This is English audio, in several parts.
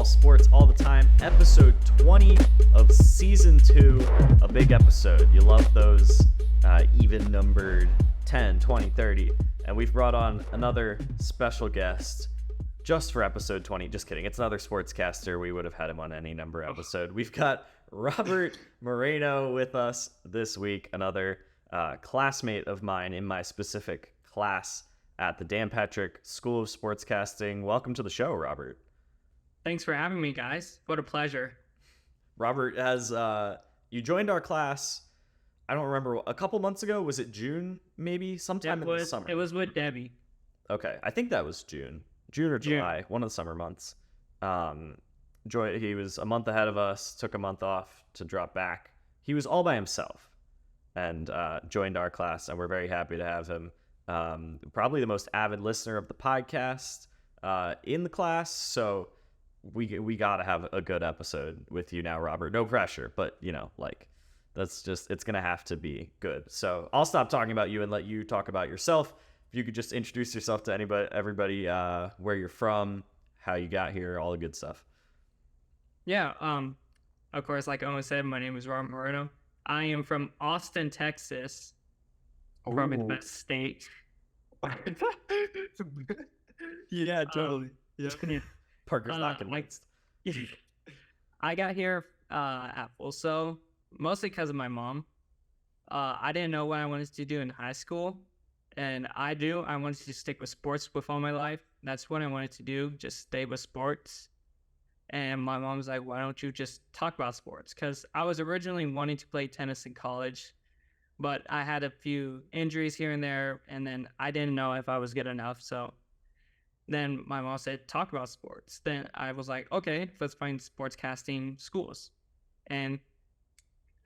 sports all the time. Episode 20 of season 2, a big episode. You love those even numbered 10, 20, 30. And we've brought on another special guest just for episode 20. Just kidding. It's another sportscaster. We would have had him on any number episode. We've got Robert Moreno with us this week, another classmate of mine in my specific class at the Dan Patrick School of Sportscasting. Welcome to the show, Robert. Thanks for having me, guys. What a pleasure. Robert, as you joined our class, I don't remember, a couple months ago. Was it June, maybe? Sometime in the summer. It was with Debbie. Okay, I think that was June or July, one of the summer months. He was a month ahead of us, took a month off to drop back. He was all by himself and joined our class, and we're very happy to have him. Probably the most avid listener of the podcast in the class, so we got to have a good episode with you now, Robert. No pressure, but it's gonna have to be good. So I'll stop talking about you and let you talk about yourself. If you could just introduce yourself to everybody, where you're from, how you got here, all the good stuff. Yeah, of course, like Owen said, my name is Robert Moreno. I am from Austin, Texas, probably the best state. Yeah, totally. Yeah. Parker's not convinced. I got here at Full Sail mostly because of my mom. I didn't know what I wanted to do in high school, and I wanted to stick with sports with all my life. That's what I wanted to do, just stay with sports. And my mom was like, why don't you just talk about sports? Because I was originally wanting to play tennis in college, but I had a few injuries here and there, and then I didn't know if I was good enough. So then my mom said, talk about sports. Then I was like, okay, let's find sportscasting schools. And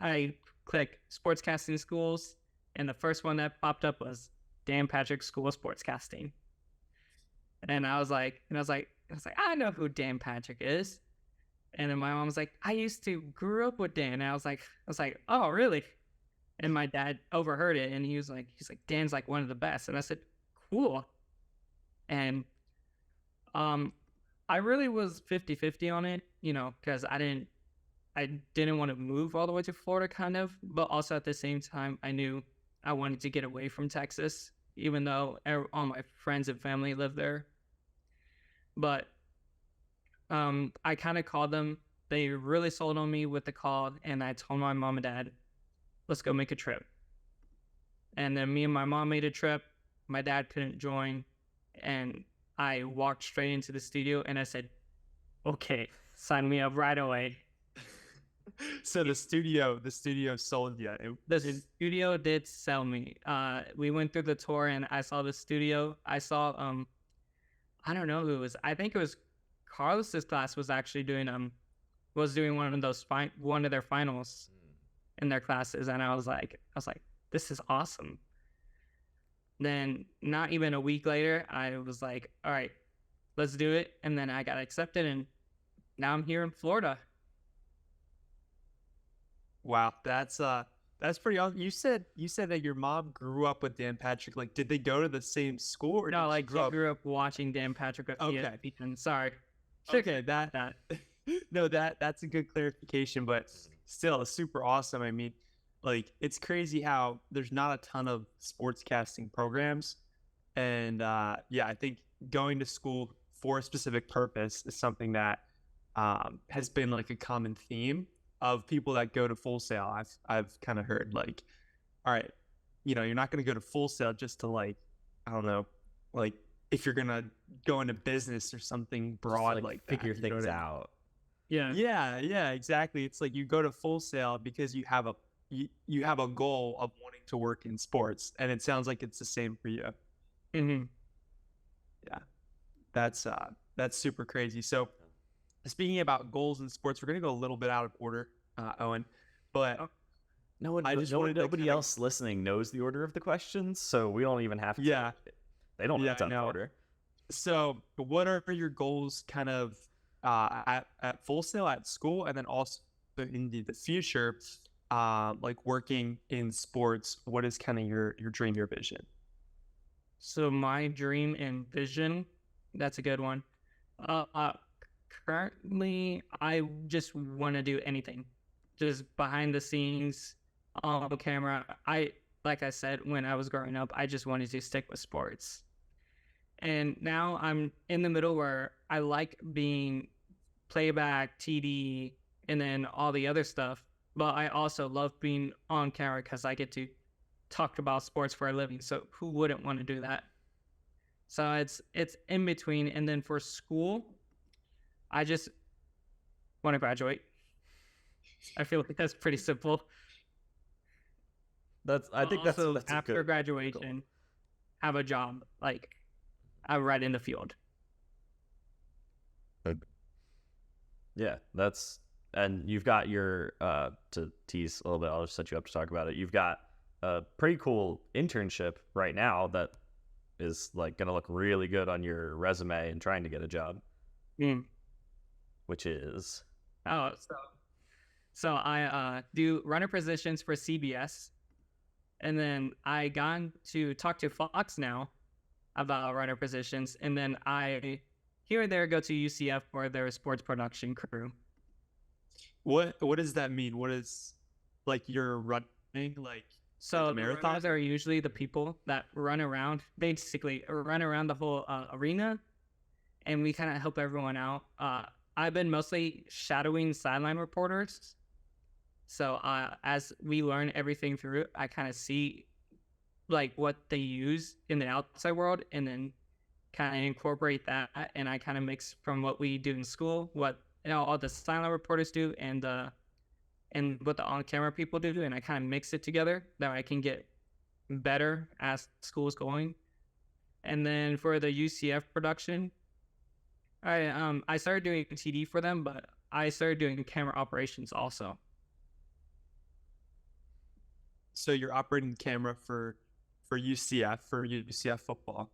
I clicked sportscasting schools, and the first one that popped up was Dan Patrick School of Sportscasting. And I was like, I know who Dan Patrick is. And then my mom was like, I grew up with Dan. And I was like, oh, really? And my dad overheard it, and he's like, Dan's like one of the best. And I said, cool. And I really was 50-50 on it, because I didn't want to move all the way to Florida, kind of, but also at the same time, I knew I wanted to get away from Texas, even though all my friends and family live there. But I kind of called them. They really sold on me with the call, and I told my mom and dad, let's go make a trip. And then me and my mom made a trip. My dad couldn't join, and I walked straight into the studio, and I said, okay, sign me up right away. So the studio sold you. The studio did sell me. We went through the tour, and I saw the studio. I saw, I don't know who it was. I think it was Carlos's class was actually doing one of their finals in their classes, and I was like, this is awesome. Then not even a week later, I was like, all right, let's do it. And then I got accepted, and now I'm here in Florida. Wow, that's pretty awesome. You said that your mom grew up with Dan Patrick. Like, did they go to the same school? Or no, like she grew up watching Dan Patrick. Okay. Sorry. Okay, that. No, that's a good clarification, but still, it's super awesome. I mean, like, it's crazy how there's not a ton of sportscasting programs, and I think going to school for a specific purpose is something that has been like a common theme of people that go to Full Sail. I've kind of heard, like, all right, you're not going to go to Full Sail just to, like, I don't know, like, if you're going to go into business or something broad, just, like figure things out. Yeah, exactly. It's like you go to Full Sail because you have a goal of wanting to work in sports, and it sounds like it's the same for you. Mm-hmm. Yeah, that's super crazy. So, speaking about goals in sports, we're gonna go a little bit out of order, Owen. But nobody else listening knows the order of the questions, so we don't even have to. Yeah, they don't have to order. So, what are your goals, kind of at Full Sail at school, and then also in the future, like working in sports? What is kind of your dream, your vision? So my dream and vision, that's a good one. Currently, I just want to do anything, just behind the scenes, on camera. Like I said, when I was growing up, I just wanted to stick with sports. And now I'm in the middle where I like being playback, TD, and then all the other stuff. But I also love being on camera because I get to talk about sports for a living. So who wouldn't want to do that? So it's in between. And then for school, I just want to graduate. I feel like that's pretty simple. I think that's after graduation, have a job like I'm right in the field. Yeah, and you've got your to tease a little bit. I'll just set you up to talk about it. You've got a pretty cool internship right now that is like gonna look really good on your resume and trying to get a job. Which is so I do runner positions for CBS, and then I got to talk to Fox now about runner positions, and then I here and there go to UCF for their sports production crew. What does that mean? What is like you're running like? So marathons are usually the people that run around, basically run around the whole arena, and we kind of help everyone out. I've been mostly shadowing sideline reporters. So as we learn everything through it, I kind of see like what they use in the outside world, and then kind of incorporate that, and I kind of mix from what we do in school, what all the sideline reporters do, and what the on-camera people do, and I kind of mix it together that I can get better as school's going. And then for the UCF production, I started doing TD for them, but I started doing camera operations also. So you're operating the camera for UCF football.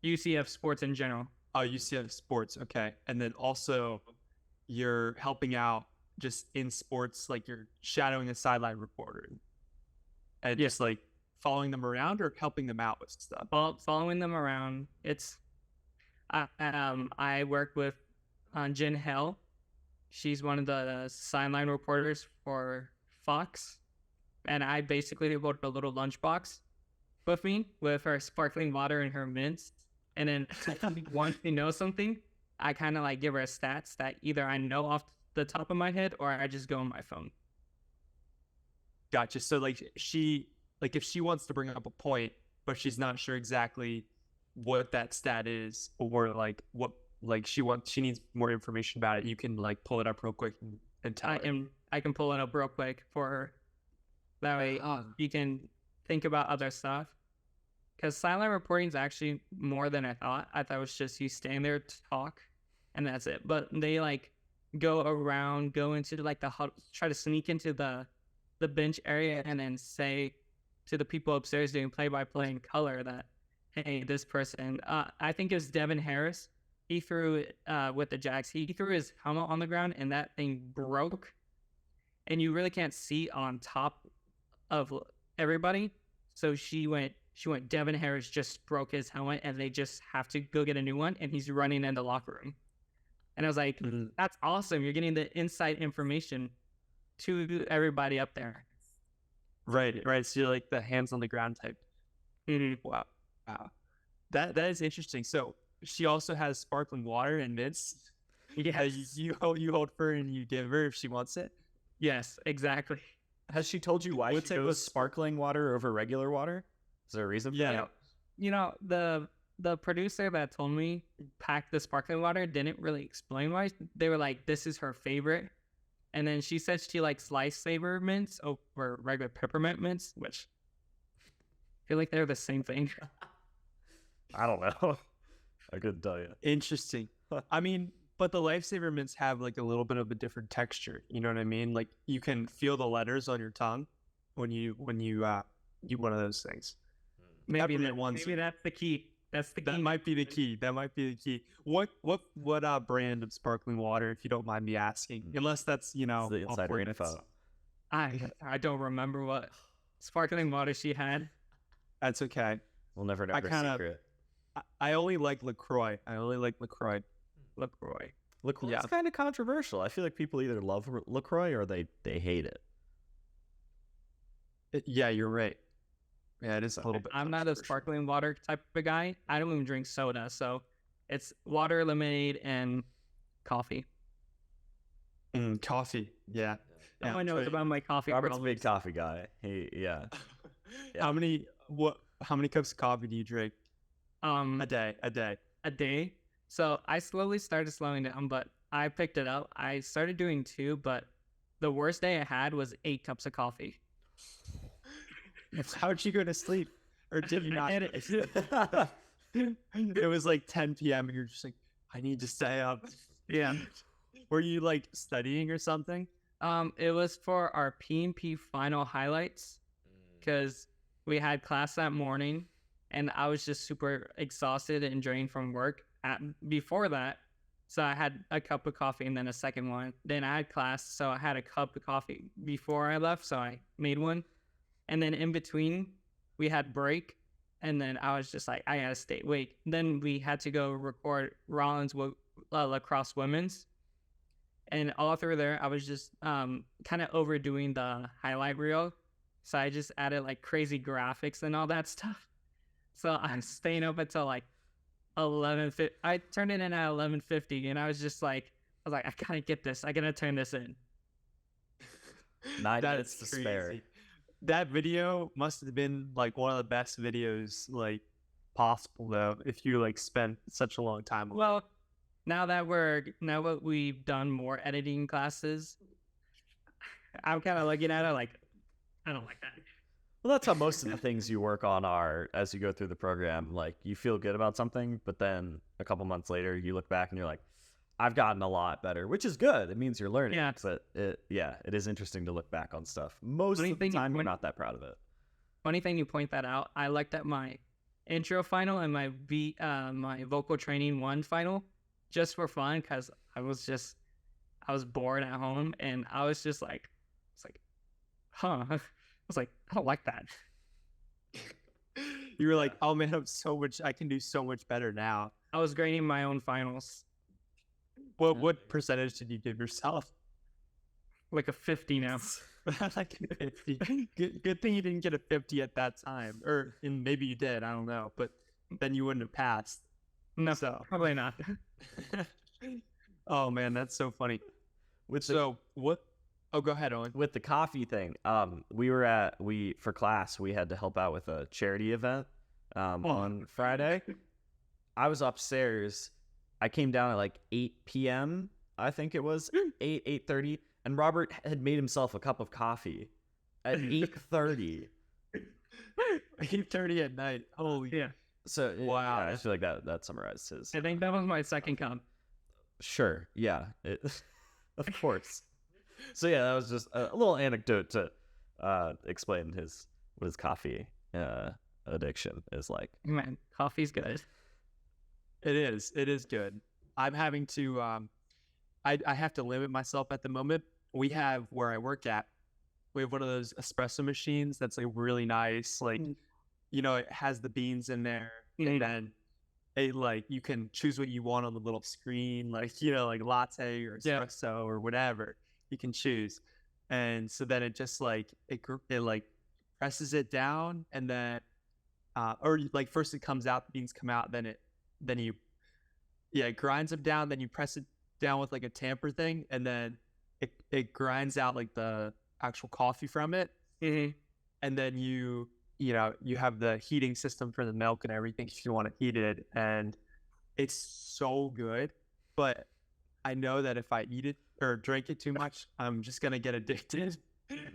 UCF sports in general. Oh, UCF sports. Okay. And then also you're helping out just in sports, like you're shadowing a sideline reporter and just like following them around or helping them out with stuff. Following them around. I work with Jen Hell. She's one of the sideline reporters for Fox, and I basically brought a little lunchbox with me with her sparkling water and her mints. And then once you know something, I kind of like give her a stats that either I know off the top of my head or I just go on my phone. Gotcha. So like if she wants to bring up a point, but she's not sure exactly what that stat is, or like what like she needs more information about it, you can like pull it up real quick and tell her. I can pull it up real quick for her. That way you can think about other stuff. Because silent reporting is actually more than I thought. I thought it was just you staying there to talk, and that's it. But they like go around, go into like the huddle, try to sneak into the bench area, and then say to the people upstairs doing play-by-play in color that, hey, this person, I think it was Devin Harris. He threw it with the Jags. He threw his helmet on the ground, and that thing broke. And you really can't see on top of everybody. So she went, Devin Harris just broke his helmet, and they just have to go get a new one, and he's running in the locker room. And I was like, that's awesome. You're getting the inside information to everybody up there. Right. So you're like the hands on the ground type. Wow. That is interesting. So she also has sparkling water and mints. Yes. You hold her and you give her if she wants it. Yes, exactly. Has she told you why she chose sparkling water over regular water? Is there a reason for that? You know, the producer that told me packed the sparkling water didn't really explain why. They were like, this is her favorite. And then she said she likes lifesaver mints over regular peppermint mints, which I feel like they're the same thing. I don't know. I couldn't tell you. Interesting. I mean, but the lifesaver mints have like a little bit of a different texture. You know what I mean? Like you can feel the letters on your tongue when you eat one of those things. Maybe that's the key. That's the key. That might be the key. What brand of sparkling water, if you don't mind me asking? Unless that's, you know, the insider info. I don't remember what sparkling water she had. That's okay. We'll never know her secret. I only like LaCroix. LaCroix. LaCroix Yeah. is kind of controversial. I feel like people either love LaCroix or they hate it. Yeah, you're right. Yeah, it is a little bit. I'm not a controversial. sparkling water type of guy. I don't even drink soda, so it's water, lemonade, and coffee. Coffee. Yeah. All I know is about my coffee. Robert's a problems. big coffee guy. Yeah. How many cups of coffee do you drink A a day? a day. So I slowly started slowing down, but I picked it up. I started doing 2, but the worst day I had was 8 cups of coffee. How'd you go to sleep? Or did you not? And It was like 10 p.m. and you're just like, I need to stay up. Yeah. Were you like studying or something? It was for our P&P final highlights because we had class that morning, and I was just super exhausted and drained from work before that. So I had a cup of coffee and then a second one. Then I had class, so I had a cup of coffee before I left, so I made one. And then in between, we had break, and then I was just like, I gotta stay awake. Then we had to go record Rollins lacrosse women's. And all through there, I was just kind of overdoing the highlight reel. So I just added like crazy graphics and all that stuff. So I'm staying up until like 11:50. I turned it in at 11:50, and I was like, I gotta get this. I gotta turn this in. 9 That minutes is to spare. crazy. That video must have been like one of the best videos like possible though, if you like spent such a long time on it. Well, now that we've done more editing classes, I'm kind of looking at it like, I don't like that. Well, that's how most of the things you work on are as you go through the program. Like, you feel good about something, but then a couple months later, you look back and you're like, I've gotten a lot better, which is good. It means you're learning. Yeah. But it is interesting to look back on stuff. Most of the time, you're not that proud of it. Funny thing you point that out. I looked at my intro final and my my vocal training 1 final just for fun because I was bored at home, and I was just like, huh. I was like, I don't like that. You were like, oh man, I can do so much better now. I was grading my own finals What percentage did you give yourself? like a 50 now. Like a 50. Good thing you didn't get a 50 at that time. And maybe you did, I don't know. But then you wouldn't have passed. No, So probably not. oh man, that's so funny. So what? Oh, go ahead, Owen. With the coffee thing, for class, we had to help out with a charity event on Friday. I was upstairs. I came down at like 8 p.m. I think it was 8:30, and Robert had made himself a cup of coffee at 8:30. 8:30 at night. Holy Yeah. So Wow. yeah, I feel like that summarized his. I think that was my second cup. Sure, yeah, of course. So yeah, that was just a little anecdote to explain what his coffee addiction is like. Man, coffee's good. It is good. I'm having to I have to limit myself at the moment. We have where I work at, we have one of those espresso machines that's like really nice, like it has the beans in there, and then it like you can choose what you want on the little screen, like like latte or espresso or whatever you can choose. And so then it just like it like presses it down, and then or like first it comes out, the beans come out, then it grinds them down, then you press it down with like a tamper thing, and then it grinds out like the actual coffee from it. And then you have the heating system for the milk and everything if you want to heat it, and it's so good. But I know that if I eat it or drink it too much, I'm just gonna get addicted.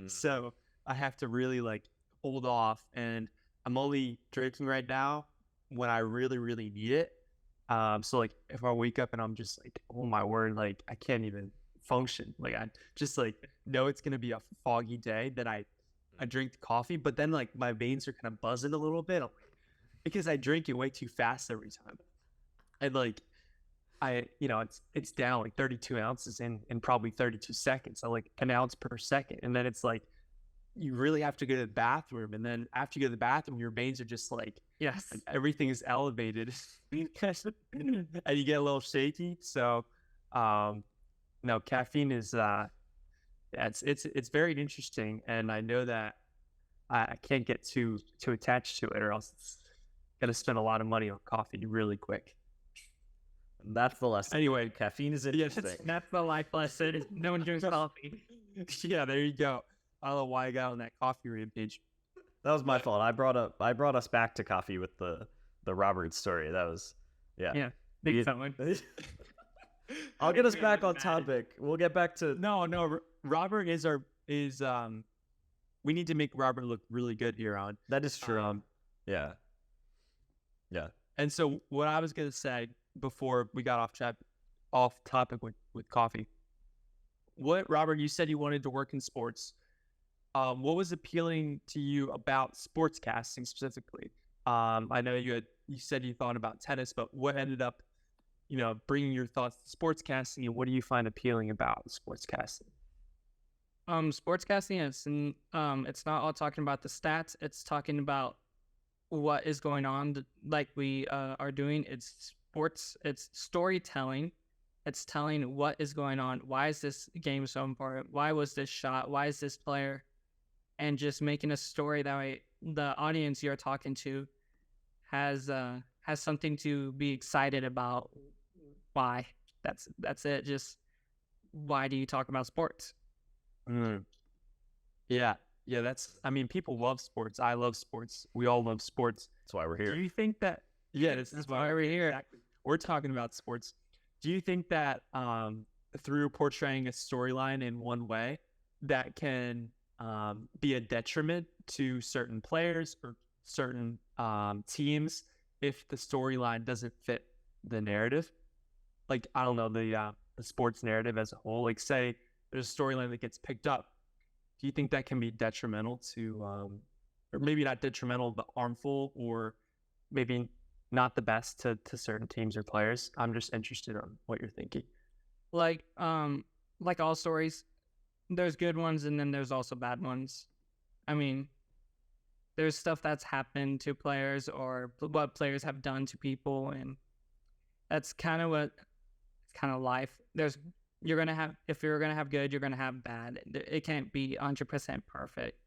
So I have to really like hold off, and I'm only drinking right now when I really, really need it. So like if I wake up and I'm just like, oh my word, like I can't even function. Like I just like know it's gonna be a foggy day, then I drink the coffee, but then like my veins are kind of buzzing a little bit because I drink it way too fast every time. And like it's down like 32 ounces in probably 32 seconds. So like an ounce per second. And then it's like you really have to go to the bathroom, and then after you go to the bathroom, your veins are just like, Yes. everything is elevated and you get a little shaky. So No, caffeine is it's very interesting, and I know that I can't get too attached to it, or else it's gonna spend a lot of money on coffee really quick. That's the lesson. Anyway, Caffeine is yeah, interesting. That's the life lesson. No one drinks coffee. yeah, there you go. I don't know why I got on that coffee rampage. That was my fault. I brought us back to coffee with the Robert story. That was Yeah, big fun. I'll get us back on topic. We'll get back to No. Robert is we need to make Robert look really good here on. that is true. Yeah. And so what I was gonna say before we got off topic with coffee. What, Robert, you said you wanted to work in sports. What was appealing to you about sportscasting specifically? I know you said you thought about tennis, but what ended up, bringing your thoughts to sportscasting, and what do you find appealing about sportscasting? Sportscasting is it's not all talking about the stats. It's talking about what is going on, like we are doing. It's sports. It's storytelling. It's telling what is going on. Why is this game so important? Why was this shot? Why is this player? And just making a story that way the audience you're talking to has something to be excited about. Why? That's it. Just why do you talk about sports? Yeah. People love sports. I love sports. We all love sports. That's why we're here. Do you think that? Yeah, this is why we're here. Exactly. We're talking about sports. Do you think that through portraying a storyline in one way, that can be a detriment to certain players or certain teams if the storyline doesn't fit the narrative? Like, I don't know, the sports narrative as a whole. Like, say there's a storyline that gets picked up. Do you think that can be detrimental to, or maybe not detrimental, but harmful, or maybe not the best to certain teams or players? I'm just interested on what you're thinking. Like all stories, there's good ones and then there's also bad ones. I mean, there's stuff that's happened to players or what players have done to people, and that's kind of life. If you're gonna have good, you're gonna have bad. It can't be 100% perfect.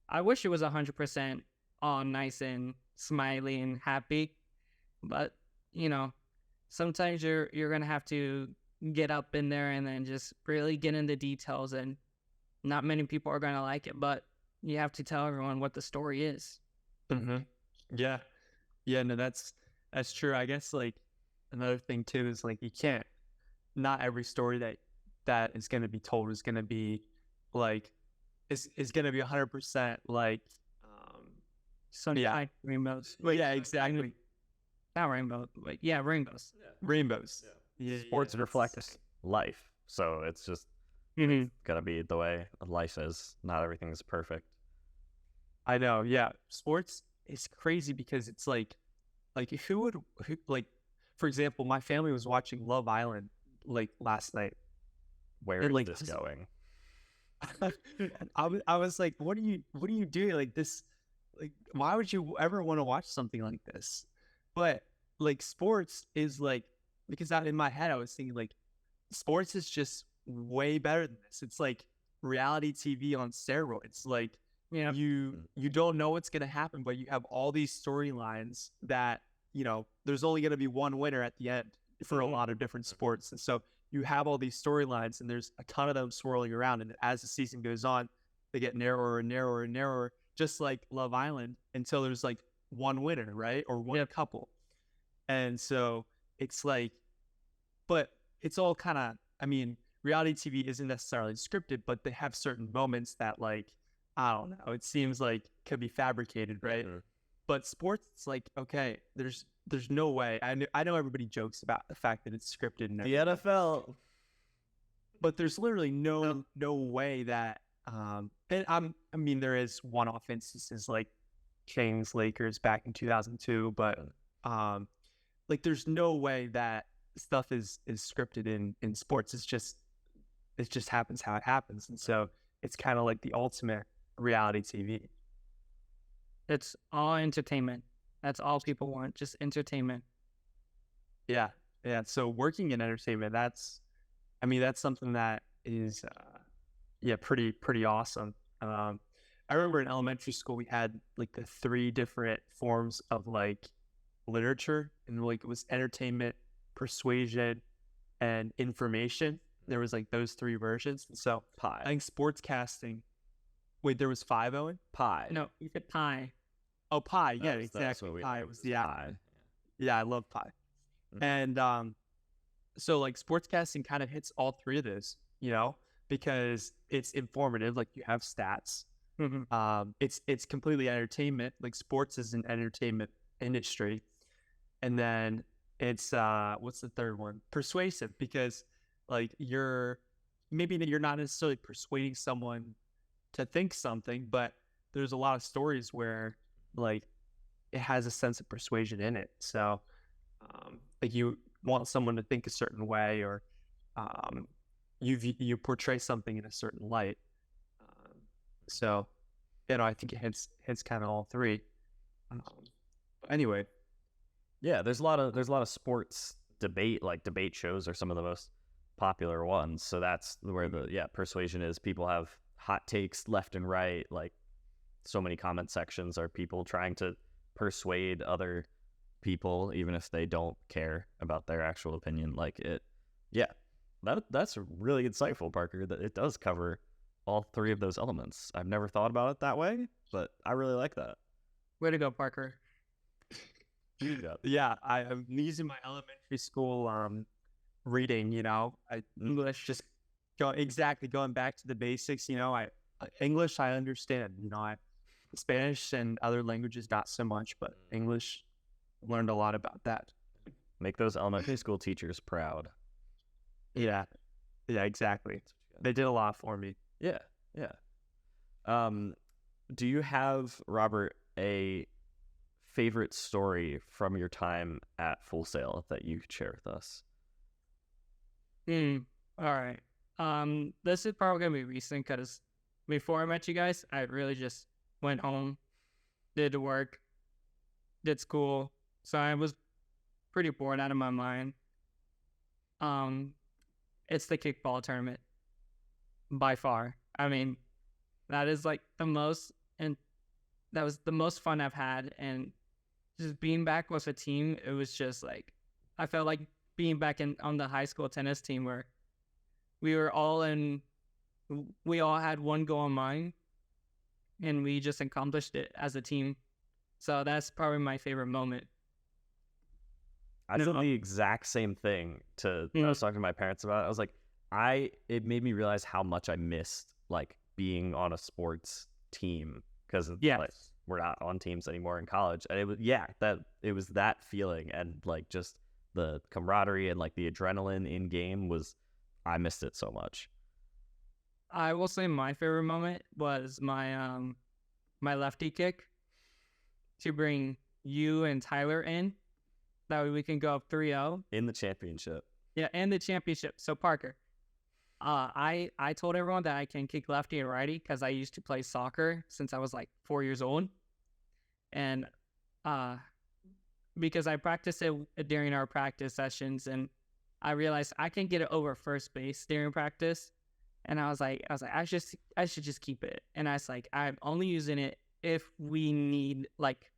I wish it was 100% all nice and smiley and happy, but sometimes you're gonna have to get up in there and then just really get into details, and not many people are gonna like it, but you have to tell everyone what the story is. Mm-hmm. Yeah. No, that's true. I guess like another thing too is like not every story that is going to be told is going to be like is going to be 100% like sunshine, rainbows. Yeah, exactly. Not rainbow, but yeah, rainbows. Yeah. Rainbows. Yeah. Sports reflect life, so it's just gonna be the way life is. Not everything is perfect. I know. Yeah, sports is crazy because it's like who for example, my family was watching Love Island like last night. Where is this going? I was like, what are you doing? Like this, like, why would you ever want to watch something like this? But like sports is like, because in my head I was thinking like sports is just way better than this. It's like reality TV on steroids. Like you don't know what's gonna happen, but you have all these storylines that there's only gonna be one winner at the end for a lot of different sports, and so you have all these storylines, and there's a ton of them swirling around. And as the season goes on, they get narrower and narrower and narrower, just like Love Island, until there's like one winner, right? Or one couple. And so it's like, but it's all kind of, reality TV isn't necessarily scripted, but they have certain moments that, like, I don't know, it seems like could be fabricated, right? Mm-hmm. But sports, it's like, okay, there's no way. I know everybody jokes about the fact that it's scripted and everything. The NFL, but there's literally no way that. And there is one-off instances like Kings Lakers back in 2002, but like there's no way that stuff is scripted in sports. It just happens how it happens, and so it's kind of like the ultimate reality TV. It's all entertainment. That's all people want, just entertainment. Yeah. So working in entertainment, that's I mean, that's something that is, pretty awesome. I remember in elementary school we had like the 3 different forms of like literature, and like it was entertainment, persuasion, and information. There was like those 3 versions. And so I Pie. think sportscasting. Wait, there was 5, Owen? Pie. No, you said pie. Oh, pie. Yeah, That's exactly. what we Pie. learned It was was pie. yeah, I love pie. Mhm. And so like sportscasting kind of hits all 3 of those, because it's informative. Like you have stats. It's completely entertainment. Like sports is an entertainment industry, and then it's what's the third one? Persuasive, because like you're not necessarily persuading someone to think something, but there's a lot of stories where like it has a sense of persuasion in it. So like you want someone to think a certain way, or you portray something in a certain light. So I think it hits kind of all 3. But anyway, Yeah, there's a lot of sports debate, like debate shows are some of the most popular ones. So that's where the persuasion is. People have hot takes left and right. Like so many comment sections are people trying to persuade other people, even if they don't care about their actual opinion. Like it, yeah, that's really insightful, Parker. That it does cover all 3 of those elements. I've never thought about it that way, but I really like that. Way to go, Parker. yeah, I'm using my elementary school reading. English, just going back to the basics. English I understand. Spanish and other languages not so much, but English, learned a lot about that. Make those elementary school teachers proud. Yeah, exactly. They did a lot for me. Yeah. Do you have, Robert, a favorite story from your time at Full Sail that you could share with us? All right. This is probably gonna be recent because before I met you guys, I really just went home, did the work, did school, so I was pretty bored out of my mind. It's the kickball tournament by far. I mean, that is like the most, and that was the most fun I've had. And just being back with a team, it was just like I felt like being back on the high school tennis team where we all had one goal in mind, and we just accomplished it as a team. So that's probably my favorite moment. I did the exact same thing I was talking to my parents about it. I was like, it made me realize how much I missed like being on a sports team, because like, we're not on teams anymore in college. And it was that feeling, and like just the camaraderie and like the adrenaline in game I missed it so much. I will say my favorite moment was my my lefty kick to bring you and Tyler in. That way we can go up 3-0. In the championship. Yeah, and the championship. So Parker, I told everyone that I can kick lefty and righty because I used to play soccer since I was like 4 years old. And because I practiced it during our practice sessions, and I realized I can get it over first base during practice. And I was like, I should just keep it. And I was like, I'm only using it if we need like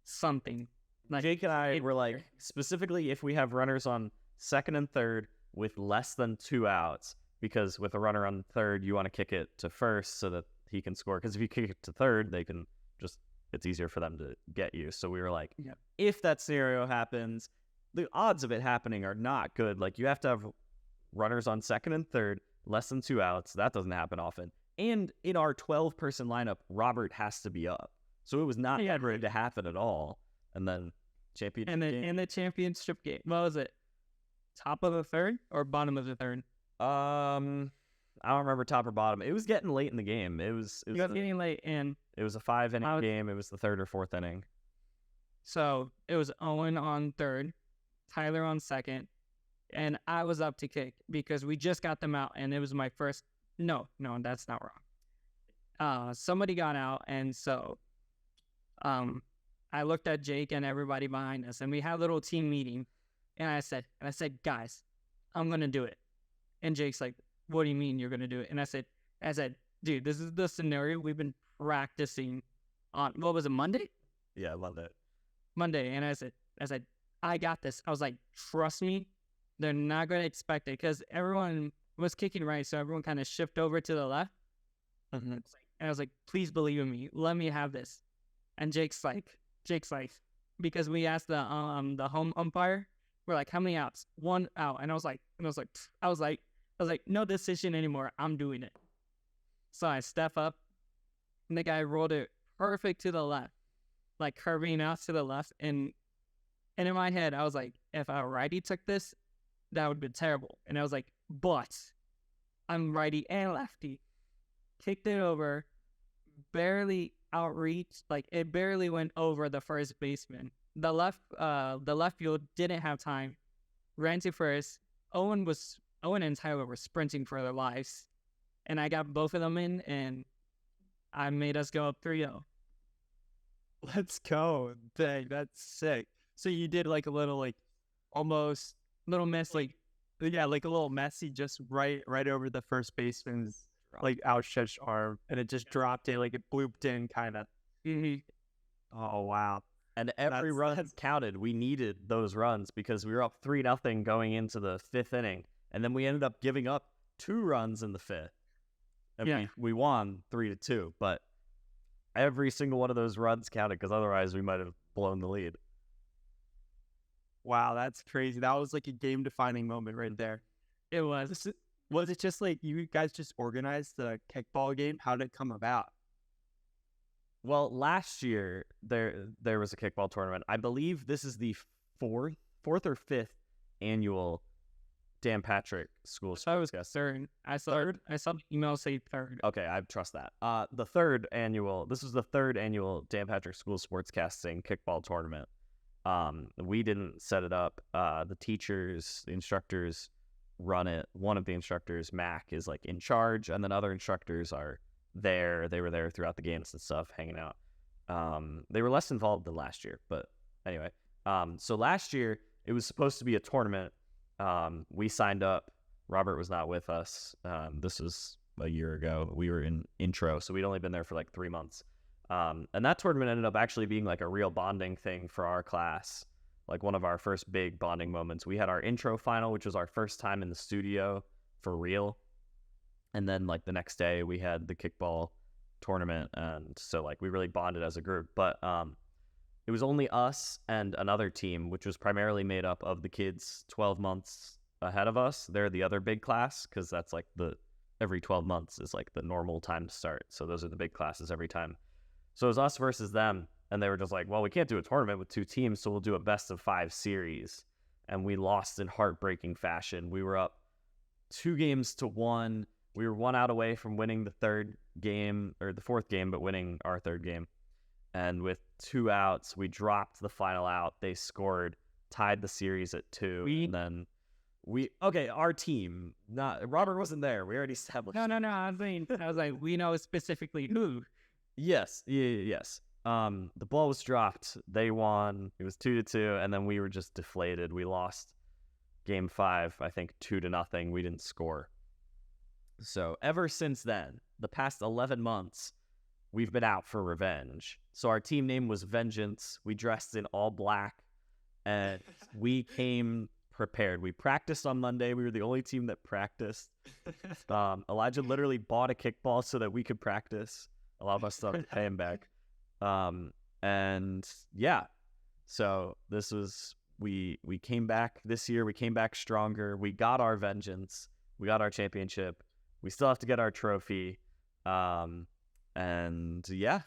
something. Like, Jake and I were like, specifically if we have runners on second and third with less than 2 outs, because with a runner on third, you want to kick it to first so that he can score. Because if you kick it to third, it's easier for them to get you. So we were like, if that scenario happens, the odds of it happening are not good. Like you have to have runners on second and third, less than 2 outs. That doesn't happen often. And in our 12-person lineup, Robert has to be up. So it was not ready to happen at all. And then championship game. In the championship game, what was it? Top of the third or bottom of the third? I don't remember top or bottom. It was getting late in the game. It was getting late, and it was a 5-inning game. It was the 3rd or 4th inning. So it was Owen on third, Tyler on second, and I was up to kick because we just got them out, and it was my first. No, that's not wrong. Somebody got out, and so I looked at Jake and everybody behind us, and we had a little team meeting. And I said, guys, I'm gonna do it. And Jake's like, what do you mean you're going to do it? And I said, dude, this is the scenario we've been practicing on, what was it, Monday? Yeah, I love that. Monday. And I said, I got this. I was like, trust me, they're not going to expect it because everyone was kicking right. So everyone kind of shifted over to the left. And I was like, please believe in me. Let me have this. And Jake's like, because we asked the home umpire, we're like, how many outs? 1 out. And I was like, no decision anymore. I'm doing it. So I step up, and the guy rolled it perfect to the left, like curving out to the left. And in my head, I was like, if a righty took this, that would be terrible. And I was like, but I'm righty and lefty. Kicked it over, barely outreached, like it barely went over the first baseman. The left field didn't have time. Ran to first. Owen and Tyler were sprinting for their lives. And I got both of them in, and I made us go up 3-0. Let's go. Dang, that's sick. So you did like a little, like, almost Little miss, like a little messy, just right over the first baseman's like outstretched arm, and it just dropped in, like it blooped in, kind of. Oh wow! And every run counted. We needed those runs because we were up 3-0 going into the 5th inning, and then we ended up giving up 2 runs in the 5th, and we won 3-2. But every single one of those runs counted because otherwise we might have blown the lead. Wow, that's crazy. That was like a game-defining moment right there. it was. Was it just like you guys just organized the kickball game? How did it come about? Well, last year there was a kickball tournament. I believe this is the fourth or 5th annual Dan Patrick School. So I was third. I saw the email say third. Okay, I trust that. This was the 3rd annual Dan Patrick School Sportscasting kickball tournament. We didn't set it up. The teachers, the instructors run it. One of the instructors, Mac, is like in charge, and then other instructors are there. They were there throughout the games and stuff, hanging out. They were less involved than last year, but anyway. So last year it was supposed to be a tournament. We signed up. Robert was not with us. This was a year ago. We were in intro, so we'd only been there for like 3 months. And that tournament ended up actually being like a real bonding thing for our class, like one of our first big bonding moments. We had our intro final, which was our first time in the studio for real. And then like the next day we had the kickball tournament. And so like we really bonded as a group, but it was only us and another team, which was primarily made up of the kids 12 months ahead of us. They're the other big class, because that's like every 12 months is like the normal time to start. So those are the big classes every time. So it was us versus them, and they were just like, well, we can't do a tournament with 2 teams, so we'll do a best-of-5 series. And we lost in heartbreaking fashion. We were up 2-1. We were 1 out away from winning the 3rd game, or the 4th game, but winning our 3rd game. And with 2 outs, we dropped the final out. They scored, tied the series at 2, and then our team. Robert wasn't there. We already established. No. I was like, we know specifically who. Yes. The ball was dropped. They won. It was 2-2, and then we were just deflated. We lost game 5, I think 2-0. We didn't score. So ever since then, the past 11 months, we've been out for revenge. So our team name was Vengeance. We dressed in all black, and we came prepared. We practiced on Monday. We were the only team that practiced. Elijah literally bought a kickball so that we could practice. A lot of us still have to pay him back. And yeah, so this was, we came back this year. We came back stronger. We got our vengeance. We got our championship. We still have to get our trophy. And yeah,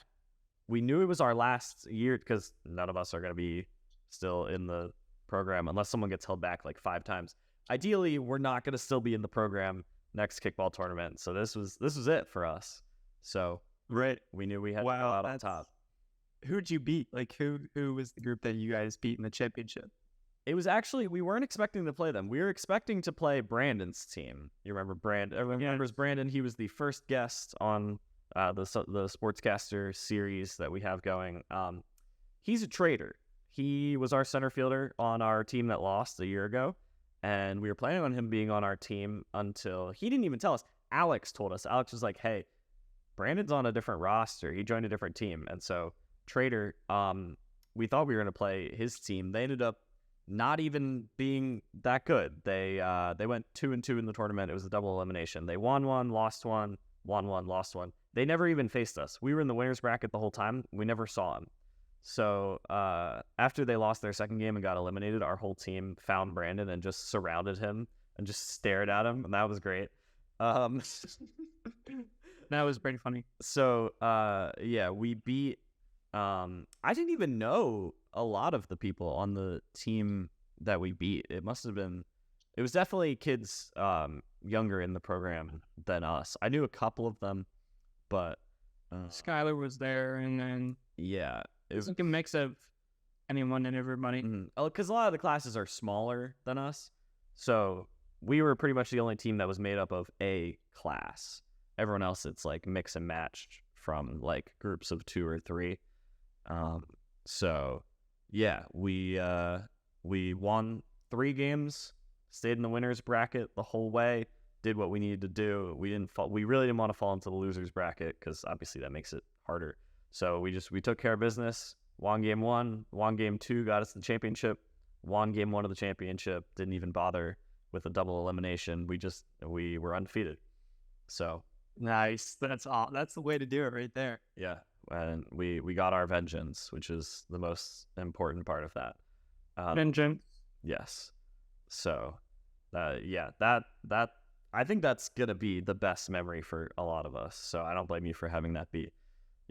we knew it was our last year because none of us are going to be still in the program unless someone gets held back like 5 times. Ideally, we're not going to still be in the program next kickball tournament. So this was it for us. So right, we knew we had to go out on top. Who'd you beat? Like who was the group that you guys beat in the championship? It was actually, we weren't expecting to play them. We were expecting to play Brandon's team. You remember Brandon? Everyone remembers Brandon. He was the first guest on the Sportscaster series that we have going. He's a trader. He was our center fielder on our team that lost a year ago, And we were planning on him being on our team until he didn't even tell us. Alex told us. Alex was like, hey, Brandon's on a different roster. He joined a different team. And so Trader, we thought we were going to play his team. They ended up not even being that good. They went 2-2 in the tournament. It was a double elimination. They won one, lost one, won one, lost one. They never even faced us. We were in the winner's bracket the whole time. We never saw him. So after they lost their second game and got eliminated, our whole team found Brandon and just surrounded him and just stared at him, and that was great. That was pretty funny. So yeah, we beat. I didn't even know a lot of the people on the team that we beat. It must have been. It was definitely kids younger in the program than us. I knew a couple of them, but Skylar was there, and then yeah. It was like a mix of anyone and everybody. Because a lot of the classes are smaller than us. So we were pretty much the only team that was made up of a class. Everyone else, it's like mix and matched from like groups of 2 or 3. So yeah, we won 3 games, stayed in the winner's bracket the whole way, did what we needed to do. We really didn't want to fall into the loser's bracket because obviously that makes it harder. So we took care of business, won game 1, won game 2, got us the championship, won game 1 of the championship, didn't even bother with a double elimination. We were undefeated. So nice. That's all. That's the way to do it right there. Yeah. And we got our vengeance, which is the most important part of that. Vengeance. Yes. So yeah, that I think that's gonna be the best memory for a lot of us. So I don't blame you for having that be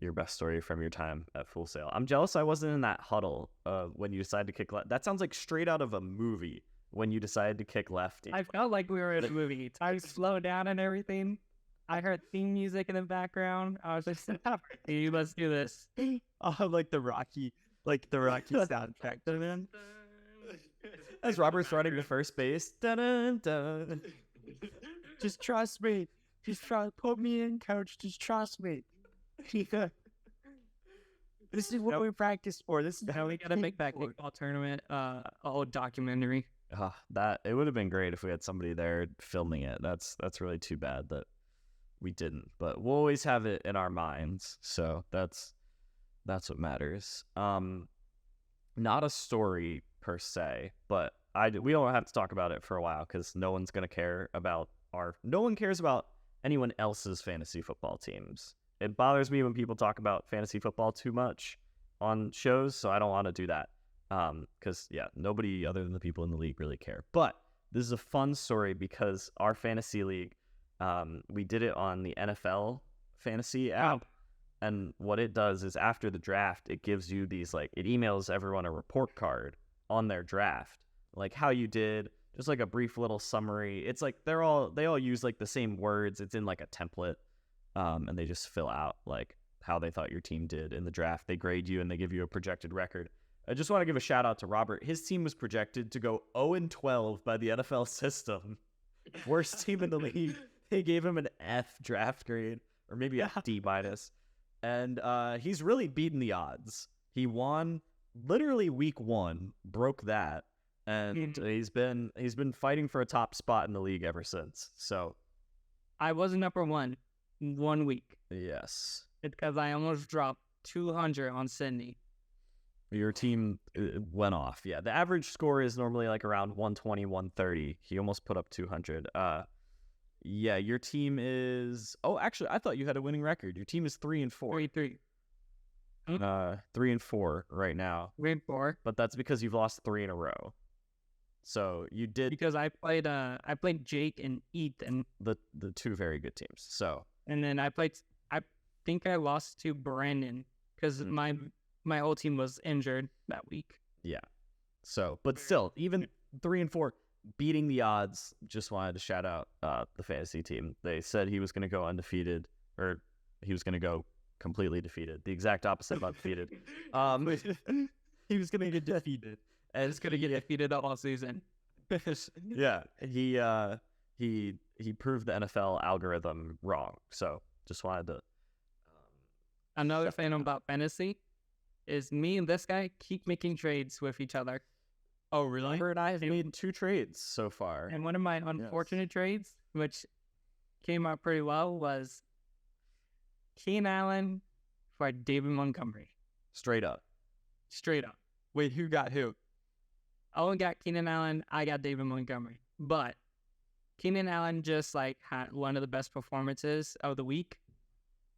your best story from your time at Full Sail. I'm jealous I wasn't in that huddle when you decided to kick left. That sounds like straight out of a movie when you decided to kick left. I felt like we were in a movie. Time slowed down and everything. I heard theme music in the background. I was just like, let's do this. Oh, like the Rocky soundtrack. As Robert's running to first base. Dun-dun-dun. Just trust me. Put me in, coach. Just trust me. This is what we practice for. This is how we gotta make that kickball tournament a whole documentary. That it would have been great if we had somebody there filming it. That's really too bad that we didn't. But we'll always have it in our minds. So that's what matters. Not a story per se, but we don't have to talk about it for a while because no one cares about anyone else's fantasy football teams. It bothers me when people talk about fantasy football too much on shows, so I don't want to do that. Because, yeah, nobody other than the people in the league really care. But this is a fun story because our fantasy league, we did it on the NFL fantasy app. And what it does is after the draft, it gives you these, like, it emails everyone a report card on their draft. Like how you did, just like a brief little summary. It's like they all use like the same words. It's in like a template. And they just fill out like how they thought your team did in the draft. They grade you and they give you a projected record. I just want to give a shout out to Robert. His team was projected to go 0-12 by the NFL system. Worst team in the league. They gave him an F draft grade or maybe a D-. And he's really beaten the odds. He won literally week 1, broke that. And he's been fighting for a top spot in the league ever since. So I was number 1 week. Yes. It's because I almost dropped 200 on Sydney. Your team went off. Yeah, the average score is normally like around 120, 130. He almost put up 200. Yeah, your team is... Oh, actually, I thought you had a winning record. Your team is 3-4. 3-3. 3-4 right now. 3-4. But that's because you've lost 3 in a row. So you did... Because I played Jake and Ethan. The 2 very good teams. So... And then I think I lost to Brandon because my whole team was injured that week. Yeah. So, but still, even 3-4, beating the odds. Just wanted to shout out the fantasy team. They said he was going to go undefeated, or he was going to go completely defeated. The exact opposite of undefeated. He was going to get defeated. And it's going to get defeated all season. Yeah. He proved the NFL algorithm wrong. So just wanted to. Another thing about fantasy is me and this guy keep making trades with each other. Oh, really? Robert and I have made 2 trades so far. And one of my unfortunate trades, which came out pretty well, was Keenan Allen for David Montgomery. Straight up. Straight up. Wait, who got who? Owen got Keenan Allen. I got David Montgomery. But Keenan Allen just like had one of the best performances of the week.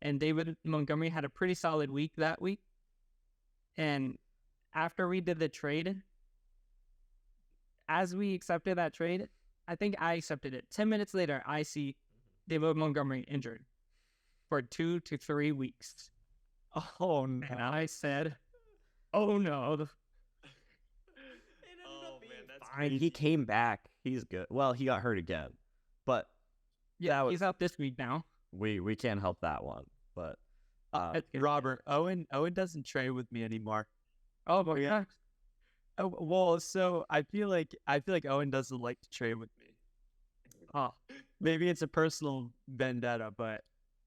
And David Montgomery had a pretty solid week that week. And after we did the trade, as we accepted that trade, I think I accepted it. 10 minutes later, I see David Montgomery injured for 2 to 3 weeks. Oh, no. And I said, oh no. Fine. He came back. He's good. Well, he got hurt again. But Yeah, he's out this week now. we can't help that one. But Robert, Owen doesn't trade with me anymore. Oh, but yeah. Oh, well, so I feel like Owen doesn't like to trade with me. Oh, Maybe it's a personal vendetta, but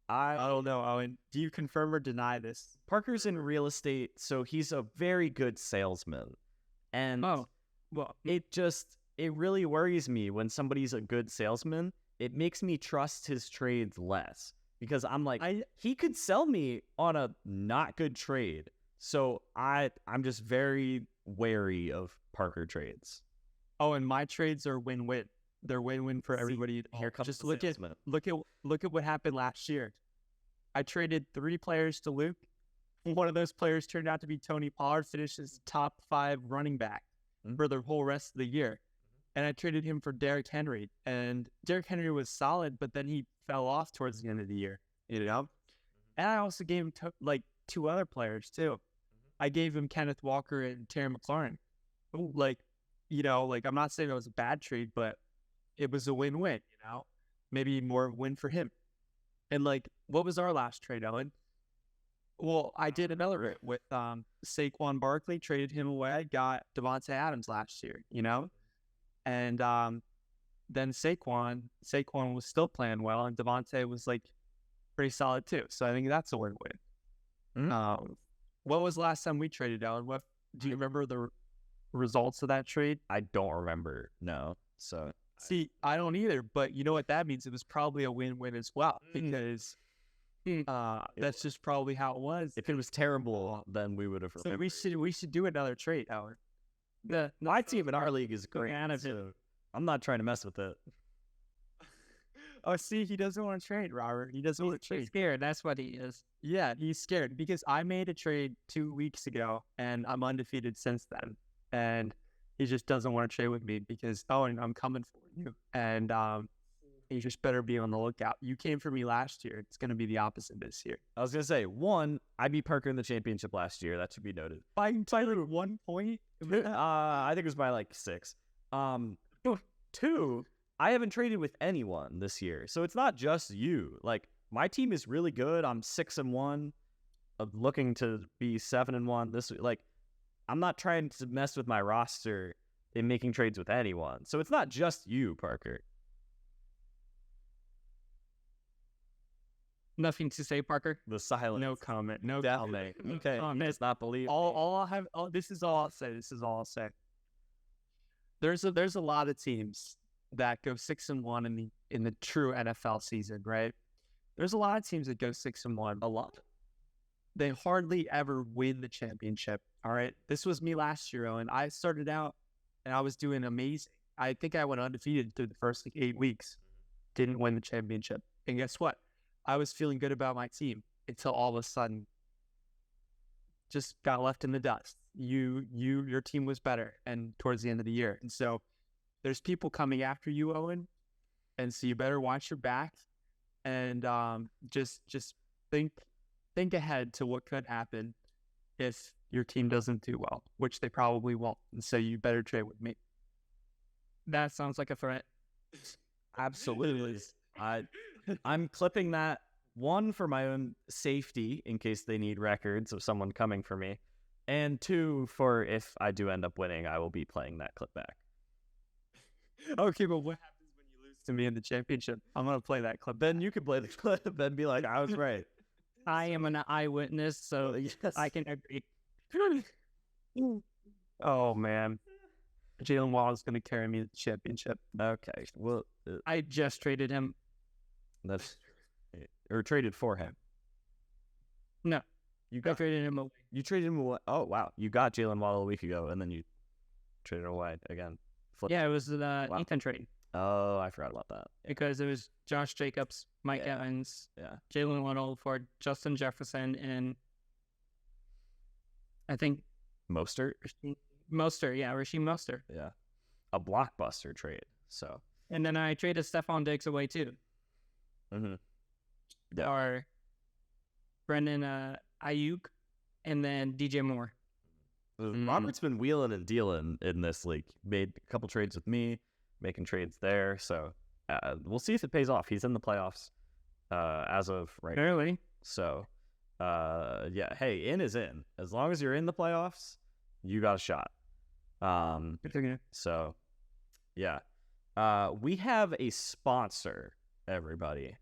I don't know, Owen. Do you confirm or deny this? Parker's in real estate, so he's a very good salesman. And well, it really worries me when somebody's a good salesman. It makes me trust his trades less because I'm like, he could sell me on a not good trade. So I'm just very wary of Parker trades. Oh, and my trades are win-win. They're win-win for everybody. Here comes Just the look salesman. at what happened last year. I traded 3 players to Luke. One of those players turned out to be Tony Pollard, finished as top 5 running back for the whole rest of the year. And I traded him for Derrick Henry. And Derrick Henry was solid, but then he fell off towards the end of the year. You know? And I also gave him 2 other players too. I gave him Kenneth Walker and Terry McLaurin. I'm not saying it was a bad trade, but it was a win-win, maybe more win for him. And what was our last trade, Owen? Well, I did another with Saquon Barkley, traded him away, got Devontae Adams last year, and then Saquon was still playing well, and Devontae was pretty solid too. So I think that's a win-win. What was the last time we traded, Alan? What do you remember the results of that trade? I don't remember. No. So see, I don't either. But you know what that means? It was probably a win-win as well because that's just probably how it was. If it was terrible, then we would have. So we should do another trade, Alan. My team in our league is great. So I'm not trying to mess with it. Oh, see, he doesn't want to trade, Robert. He doesn't want to trade. He's scared. That's what he is. Yeah, he's scared because I made a trade 2 weeks ago, and I'm undefeated since then. And he just doesn't want to trade with me because, I'm coming for you. And you just better be on the lookout. You came for me last year. It's going to be the opposite this year. I was going to say, 1, I beat Parker in the championship last year. That should be noted. By 1 point? I think it was by 6. 2, I haven't traded with anyone this year. So it's not just you. My team is really good. I'm 6-1. I'm looking to be 7-1 this week. I'm not trying to mess with my roster in making trades with anyone. So it's not just you, Parker. Nothing to say, Parker. The silence. No comment. No comment. Okay. Does not believe. All I'll have. This is all I'll say. There's a lot of teams that go 6-1 in the true NFL season, right? There's a lot of teams that go 6-1. A lot. They hardly ever win the championship. All right. This was me last year, Owen. I started out and I was doing amazing. I think I went undefeated through the first 8 weeks. Didn't win the championship. And guess what? I was feeling good about my team until all of a sudden just got left in the dust. Your team was better and towards the end of the year. And so there's people coming after you, Owen. And so you better watch your back and just think ahead to what could happen if your team doesn't do well, which they probably won't. And so you better trade with me. That sounds like a threat. Absolutely. I'm clipping that, 1, for my own safety in case they need records of someone coming for me, and 2, for if I do end up winning, I will be playing that clip back. Okay, but what happens when you lose to me in the championship? I'm going to play that clip. Then you can play the clip and be like, I was right. I am an eyewitness, so yes. I can agree. Oh, man. Jalen Waddle's going to carry me to the championship. Okay. Well, I just traded him. that's or traded for him. No, You I got traded him away. you traded him away. Oh wow, you got Jalen Waddle a week ago, and then you traded away again. Flip. Yeah, it was the Wow. Ethan trade Oh, I forgot about that. because it was Josh Jacobs, Mike Yeah. Evans, Yeah. Jalen Waddle for Justin Jefferson, and I think Mostert. Rasheed Mostert. Yeah, Rasheed Mostert. Yeah. A blockbuster trade. So. And then I traded Stephon Diggs away too. Mm-hmm. Yeah. Or Brendan Ayuk, and then DJ Moore. Robert's been wheeling and dealing in this league. Made a couple trades with me, making trades there. So we'll see if it pays off. He's in the playoffs as of right now. Barely. So, yeah. Hey, in is in. As long as you're in the playoffs, you got a shot. So, yeah. We have a sponsor, everybody.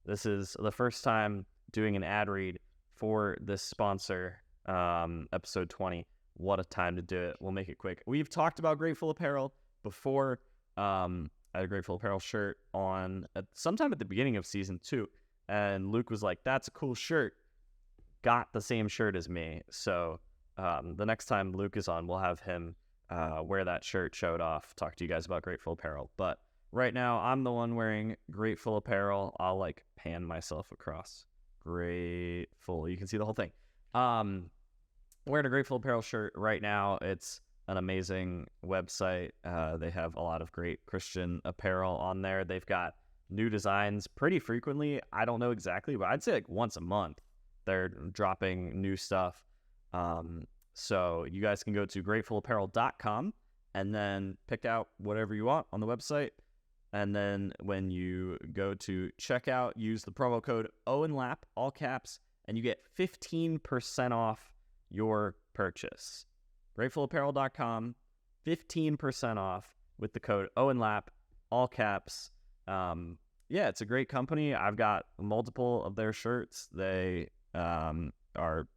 This is the first time doing an ad read for this sponsor. Episode 20. What a time to do it. We'll make it quick. We've talked about Grateful Apparel before. I had a Grateful Apparel shirt on sometime at the beginning of season 2, and Luke was like, "That's a cool shirt." Got the same shirt as me. So the next time Luke is on, we'll have him wear that shirt, show it off, talk to you guys about Grateful Apparel. But right now, I'm the one wearing Grateful Apparel. I'll like pan myself across. Grateful. You can see the whole thing. Wearing a Grateful Apparel shirt right now. It's an amazing website. They have a lot of great Christian apparel on there. They've got new designs pretty frequently. I don't know exactly, but I'd say like once a month they're dropping new stuff. So you guys can go to gratefulapparel.com and then pick out whatever you want on the website. And then when you go to checkout, use the promo code OwenLap, all caps, and you get 15% off your purchase. Gratefulapparel.com, 15% off with the code OwenLap, all caps. Yeah, it's a great company. I've got multiple of their shirts. They are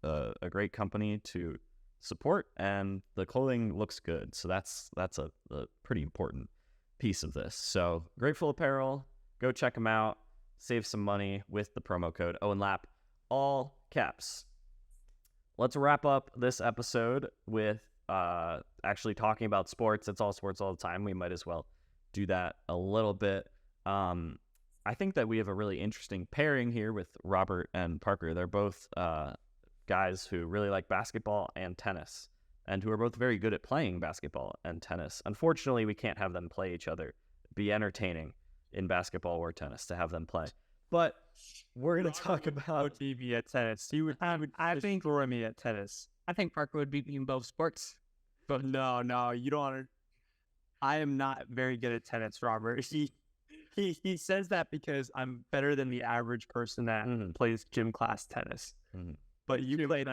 a great company to support, and the clothing looks good. So that's a pretty important piece of this. So Grateful Apparel, go check them out. Save some money with the promo code OwenLap, all caps. Let's wrap up this episode with actually talking about sports. It's all sports all the time. We might as well do that a little bit. I think that we have a really interesting pairing here with Robert and Parker. They're both guys who really like basketball and tennis, and who are both very good at playing basketball and tennis. Unfortunately, we can't have them play each other. It'd be entertaining in basketball or tennis to have them play. But we're going to talk about... beat me at tennis. He would destroy me at tennis. I think Parker would beat me in both sports. But no, you don't. I am not very good at tennis, Robert. He says that because I'm better than the average person that plays gym class tennis. Mm-hmm. But you played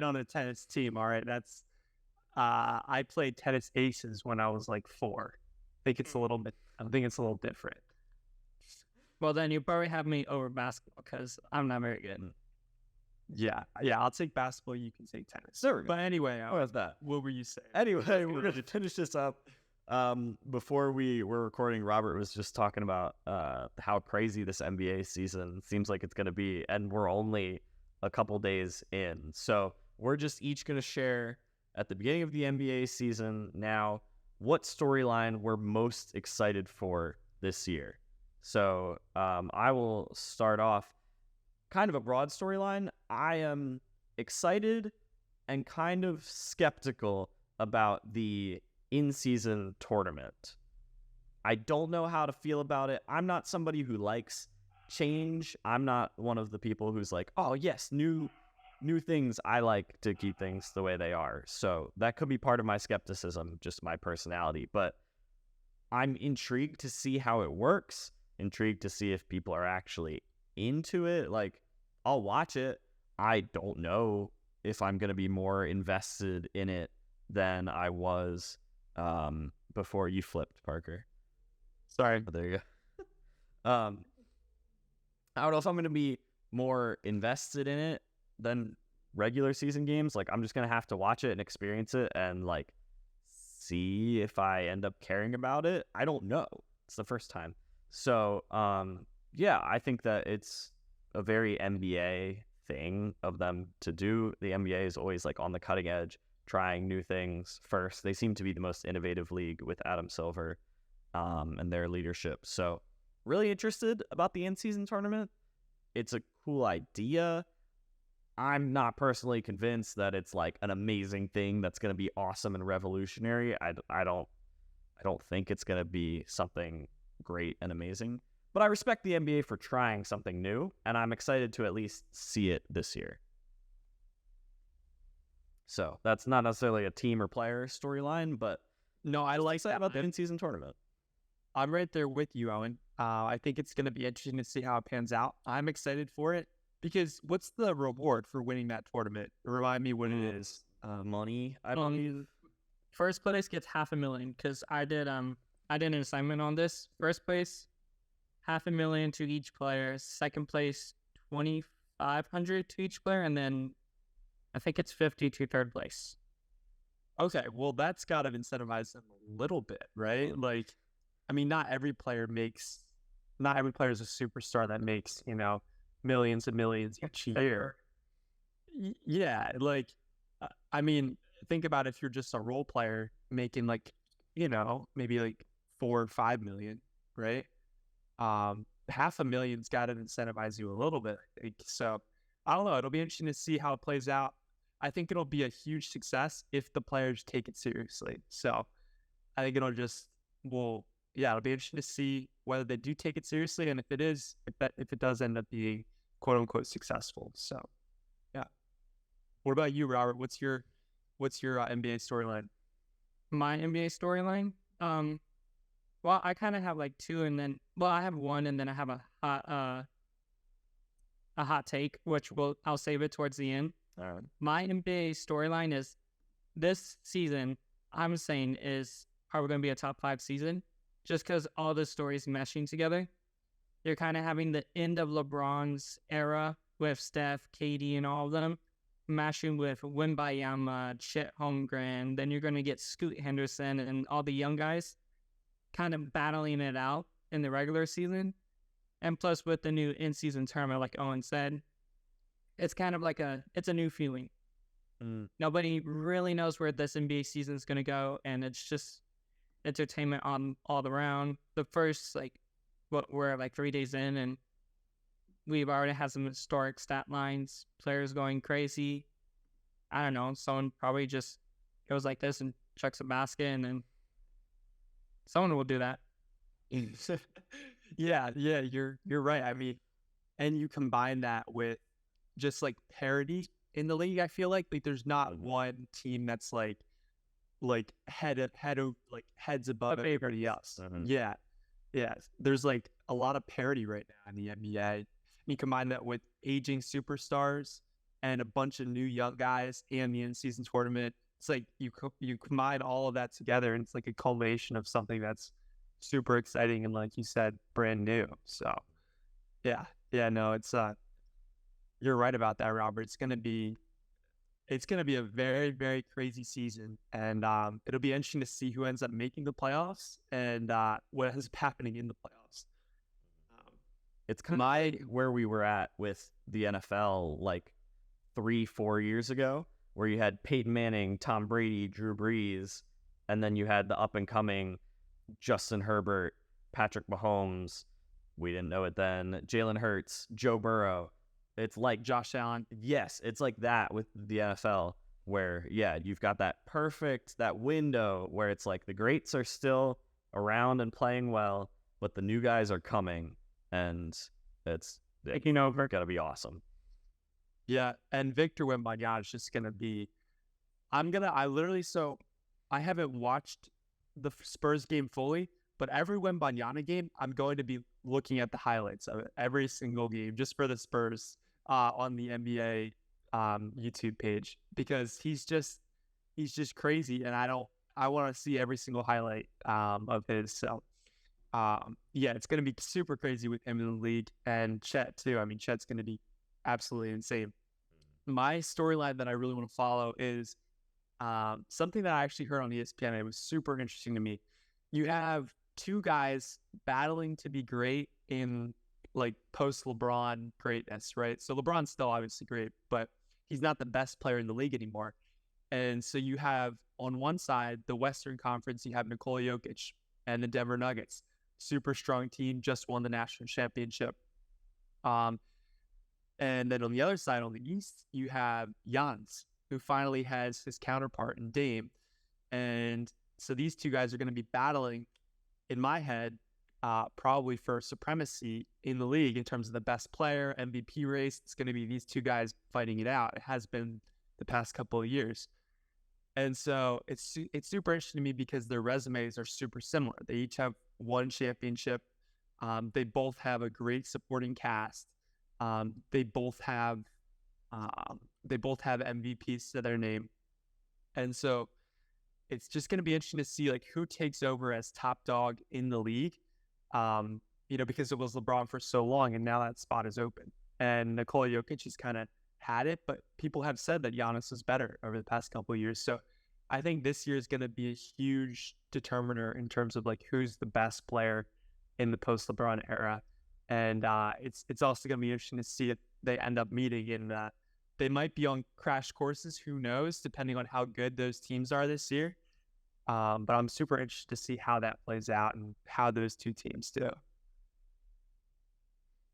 on a tennis team, all right? That's I played tennis aces when I was like 4. I think it's a little different. Well, then you probably have me over basketball because I'm not very good. Yeah, I'll take basketball. You can take tennis. There we go. But anyway, that? What were you saying? Anyway, we're going to finish this up. Before we were recording, Robert was just talking about how crazy this NBA season seems like it's going to be, and we're only a couple days in. So we're just each going to share at the beginning of the NBA season now what storyline we're most excited for this year. So I will start off kind of a broad storyline. I am excited and kind of skeptical about the in-season tournament. I don't know how to feel about it. I'm not somebody who likes change. I'm not one of the people who's like, oh yes, new things. I like to keep things the way they are. So that could be part of my skepticism, just my personality. But I'm intrigued to see how it works. Intrigued to see if people are actually into it. Like, I'll watch it. I don't know if I'm going to be more invested in it than I was before you flipped, Parker. Sorry. Oh, there you go. I don't know if I'm going to be more invested in it than regular season games. Like, I'm just going to have to watch it and experience it and, like, see if I end up caring about it. I don't know. It's the first time. So, yeah, I think that it's a very NBA thing of them to do. The NBA is always like on the cutting edge, trying new things first. They seem to be the most innovative league with Adam Silver and their leadership. So, really interested about the in-season tournament. It's a cool idea. I'm not personally convinced that it's like an amazing thing that's going to be awesome and revolutionary. I don't think it's going to be something great and amazing. But I respect the NBA for trying something new, and I'm excited to at least see it this year. So that's not necessarily a team or player storyline, but No, I like say about the in-season tournament. I'm right there with you, Owen. I think it's going to be interesting to see how it pans out. I'm excited for it because what's the reward for winning that tournament? Remind me what it is. Money, I believe. First place gets $500,000 because I did an assignment on this. First place, $500,000 to each player. Second place, $2,500 to each player, and then I think it's $50,000 to third place. Okay, well, that's got to incentivize them a little bit, right? Like, I mean, not every player is a superstar that makes, millions and millions each year. Yeah, like, I mean, think about if you're just a role player making like, maybe like 4 or 5 million, right? $500,000's got to incentivize you a little bit, I think. So, I don't know. It'll be interesting to see how it plays out. I think it'll be a huge success if the players take it seriously. So, I think it'll be interesting to see whether they do take it seriously, and if it does end up being quote unquote successful. So, yeah. What about you, Robert? What's your NBA storyline? My NBA storyline, well, I kind of have like two, and then I have one, and then I have a hot take, which I'll save it towards the end. All right. My NBA storyline is this season. I'm saying is probably going to be a top 5 season, just because all the stories meshing together. You're kind of having the end of LeBron's era with Steph, KD, and all of them, mashing with Wembanyama, Chet Holmgren. Then you're going to get Scoot Henderson and all the young guys kind of battling it out in the regular season. And plus with the new in-season tournament, like Owen said, it's kind of like it's a new feeling. Nobody really knows where this NBA season is going to go, and it's just entertainment on all around. The first, we're like 3 days in, and we've already had some historic stat lines, players going crazy. I don't know, someone probably just goes like this and chucks a basket, and then someone will do that. Yeah, you're right. I mean, and you combine that with just like parity in the league. I feel like there's not one team that's like heads above everybody else. Mm-hmm. Yeah. There's like a lot of parity right now in the NBA. You combine that with aging superstars and a bunch of new young guys and the in-season tournament. It's like you combine all of that together, and it's like a culmination of something that's super exciting and, like you said, brand new. So, yeah, no, it's you're right about that, Robert. It's gonna be a very, very crazy season, and it'll be interesting to see who ends up making the playoffs and what is happening in the playoffs. It's kind of where we were at with the NFL like 3-4 years ago, where you had Peyton Manning, Tom Brady, Drew Brees, and then you had the up-and-coming Justin Herbert, Patrick Mahomes, we didn't know it then, Jalen Hurts, Joe Burrow. It's like Josh Allen. Yes, it's like that with the NFL, where, you've got that window where it's like the greats are still around and playing well, but the new guys are coming, and it's taking over. Gotta be awesome. Yeah, and Victor Wembanyama is just gonna be. I haven't watched the Spurs game fully, but every Wembanyama game, I'm going to be looking at the highlights of it every single game just for the Spurs on the NBA YouTube page, because he's just crazy, and I want to see every single highlight of his. So it's going to be super crazy with him in the league, and Chet too. I mean, Chet's going to be absolutely insane. My storyline that I really want to follow is something that I actually heard on ESPN, and it was super interesting to me. You have two guys battling to be great in like post LeBron greatness, right? So LeBron's still obviously great, but he's not the best player in the league anymore. And so you have on one side, the Western Conference, you have Nikola Jokic and the Denver Nuggets, super strong team, just won the national championship. And then on the other side, on the East, you have Giannis, who finally has his counterpart in Dame. And so these two guys are going to be battling, in my head, probably for supremacy in the league in terms of the best player, MVP race. It's going to be these two guys fighting it out. It has been the past couple of years. And so it's super interesting to me because their resumes are super similar. They each have one championship. They both have a great supporting cast. They both have MVPs to their name. And so it's just going to be interesting to see like who takes over as top dog in the league. Because it was LeBron for so long and now that spot is open. And Nikola Jokic has kind of had it, but people have said that Giannis was better over the past couple of years. So I think this year is going to be a huge determiner in terms of like who's the best player in the post LeBron era. And it's also going to be interesting to see if they end up meeting in they might be on crash courses. Who knows, depending on how good those teams are this year. But I'm super interested to see how that plays out and how those two teams do.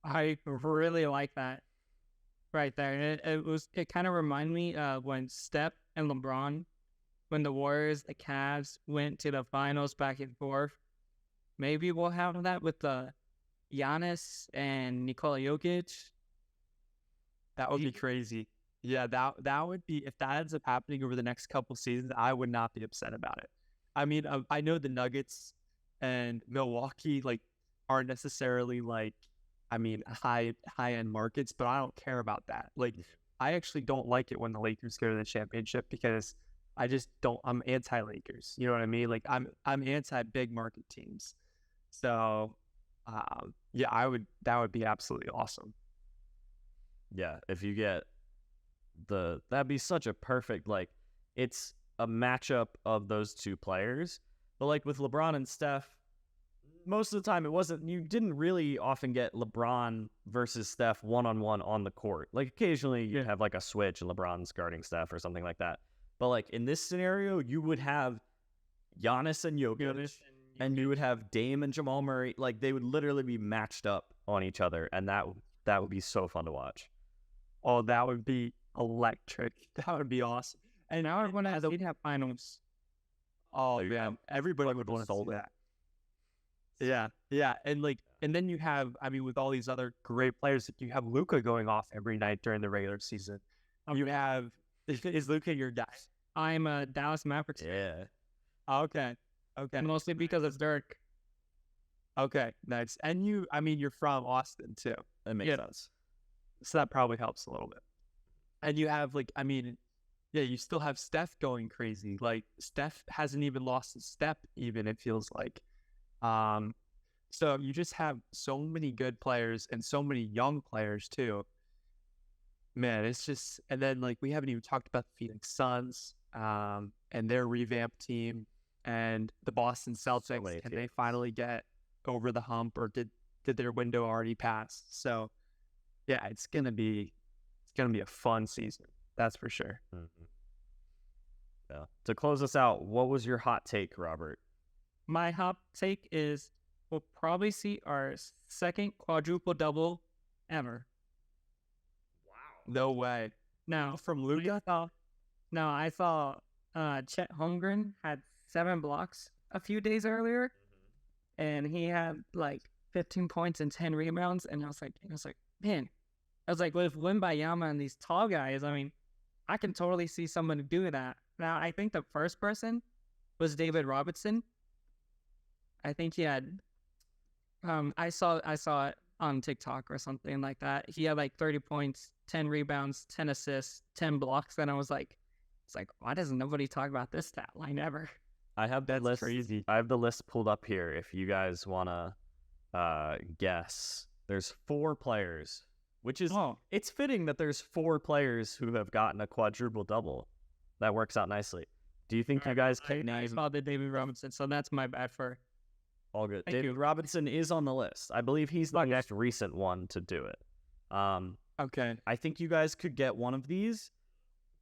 I really like that right there. It kind of reminded me of when Steph and LeBron, when the Warriors, the Cavs went to the finals back and forth. Maybe we'll have that with the Giannis and Nikola Jokic. That would be crazy. Yeah, that would be, if that ends up happening over the next couple seasons, I would not be upset about it. I mean, I know the Nuggets and Milwaukee like aren't necessarily like, I mean, high end markets, but I don't care about that. Like, I actually don't like it when the Lakers go to the championship because I just don't. I'm anti Lakers. You know what I mean? Like, I'm anti big market teams. So, yeah, that would be absolutely awesome. Yeah, if you get that'd be such a perfect, like, it's a matchup of those two players. But like with LeBron and Steph, most of the time you didn't really often get LeBron versus Steph one-on-one on the court. Like occasionally you'd have like a switch and LeBron's guarding Steph or something like that. But like in this scenario, you would have Giannis and Jokic, and you would have Dame and Jamal Murray. Like they would literally be matched up on each other, and that would be so fun to watch. Oh, that would be electric. That would be awesome. And now everyone has have finals. Oh yeah, everybody would want to see that. Yeah, and then you have, I mean, with all these other great players, you have Luka going off every night during the regular season. You have, is Luka your guy? I'm a Dallas Mavericks. Yeah. Okay. Mostly because of Dirk. Okay, nice. And you're from Austin too. That makes sense. So that probably helps a little bit. And you have you still have Steph going crazy. Like Steph hasn't even lost a step, even it feels like. So you just have so many good players and so many young players too. Man, it's just, and then like we haven't even talked about the Phoenix Suns, and their revamped team, and the Boston Celtics. Can they finally get over the hump, or did their window already pass? So yeah, it's gonna be a fun season. That's for sure. Mm-hmm. Yeah. To close us out, what was your hot take, Robert? My hot take is we'll probably see our second quadruple double ever. Wow. No way. Now from Luka? I saw Chet Holmgren had 7 blocks a few days earlier, and he had like 15 points and 10 rebounds, and I was like, man, with Wembayama and these tall guys, I mean, I can totally see someone doing that. Now, I think the first person was David Robinson. I think he had, I saw it on TikTok or something like that. He had like 30 points, 10 rebounds, 10 assists, 10 blocks. And I was like, why doesn't nobody talk about this stat line ever? I have the list. Crazy. I have the list pulled up here. If you guys want to guess, there's 4 players, which is, it's fitting that there's 4 players who have gotten a quadruple double. That works out nicely. Do you think you guys I can name saw the David Robinson, so that's my bad for. all good? Thank David you. Robinson is on the list. I believe he's the next recent one to do it. Okay. I think you guys could get one of these.